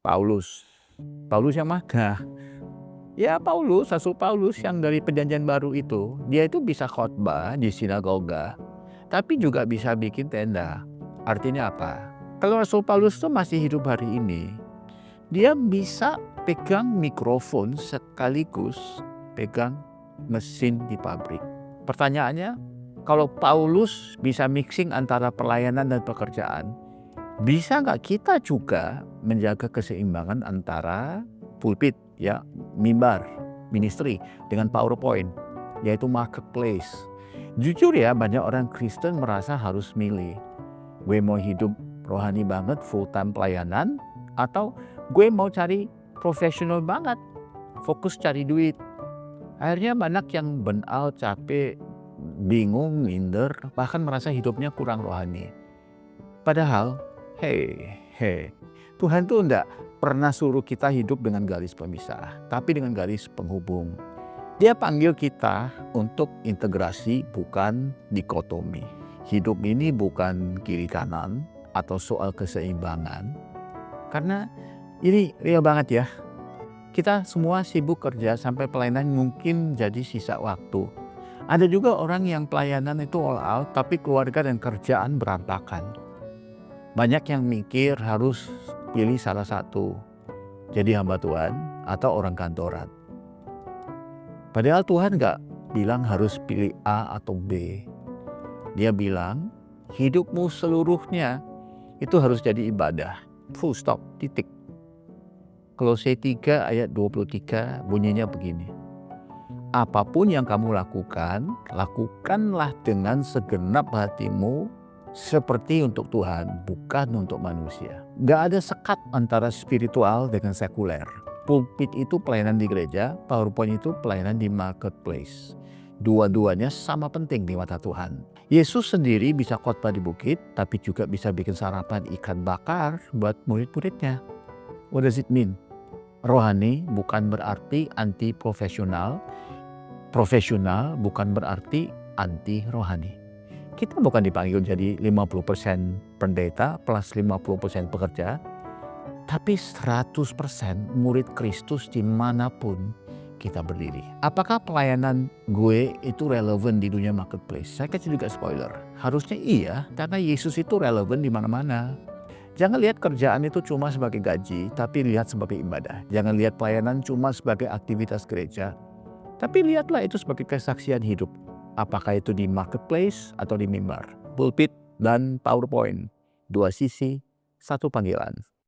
Paulus. Paulus yang mana? Ya Paulus, Rasul Paulus yang dari Perjanjian Baru itu. Dia itu bisa khotbah di sinagoga, tapi juga bisa bikin tenda. Artinya apa? Kalau Rasul Paulus tuh masih hidup hari ini, dia bisa pegang mikrofon sekaligus pegang mesin di pabrik. Pertanyaannya, kalau Paulus bisa mixing antara pelayanan dan pekerjaan, bisa nggak kita juga menjaga keseimbangan antara pulpit, ya, mimbar, ministry dengan PowerPoint, yaitu marketplace. Jujur ya, banyak orang Kristen merasa harus milih. Gue mau hidup rohani banget, full time pelayanan, atau gue mau cari profesional banget, fokus cari duit. Akhirnya banyak yang burn out, capek, bingung, minder, bahkan merasa hidupnya kurang rohani. Padahal, Tuhan tuh enggak pernah suruh kita hidup dengan garis pemisah, tapi dengan garis penghubung. Dia panggil kita untuk integrasi, bukan dikotomi. Hidup ini bukan kiri kanan atau soal keseimbangan. Karena ini real banget ya. Kita semua sibuk kerja sampai pelayanan mungkin jadi sisa waktu. Ada juga orang yang pelayanan itu all out, tapi keluarga dan kerjaan berantakan. Banyak yang mikir harus pilih salah satu, jadi hamba Tuhan atau orang kantoran. Padahal Tuhan gak bilang harus pilih A atau B. Dia bilang hidupmu seluruhnya itu harus jadi ibadah. Full stop, titik. Kolose 3 ayat 23 bunyinya begini. Apapun yang kamu lakukan, lakukanlah dengan segenap hatimu seperti untuk Tuhan, bukan untuk manusia. Gak ada sekat antara spiritual dengan sekuler. Pulpit itu pelayanan di gereja, PowerPoint itu pelayanan di marketplace. Dua-duanya sama penting di mata Tuhan. Yesus sendiri bisa khotbah di bukit, tapi juga bisa bikin sarapan ikan bakar buat murid-muridnya. What does it mean? Rohani bukan berarti anti profesional, profesional bukan berarti anti rohani. Kita bukan dipanggil jadi 50% pendeta plus 50% pekerja, tapi 100% murid Kristus dimanapun kita berdiri. Apakah pelayanan gue itu relevan di dunia marketplace? Saya kasih juga spoiler. Harusnya iya, karena Yesus itu relevan di mana-mana. Jangan lihat kerjaan itu cuma sebagai gaji, tapi lihat sebagai ibadah. Jangan lihat pelayanan cuma sebagai aktivitas gereja, tapi lihatlah itu sebagai kesaksian hidup. Apakah itu di marketplace atau di mimbar, pulpit dan PowerPoint. Dua sisi, satu panggilan.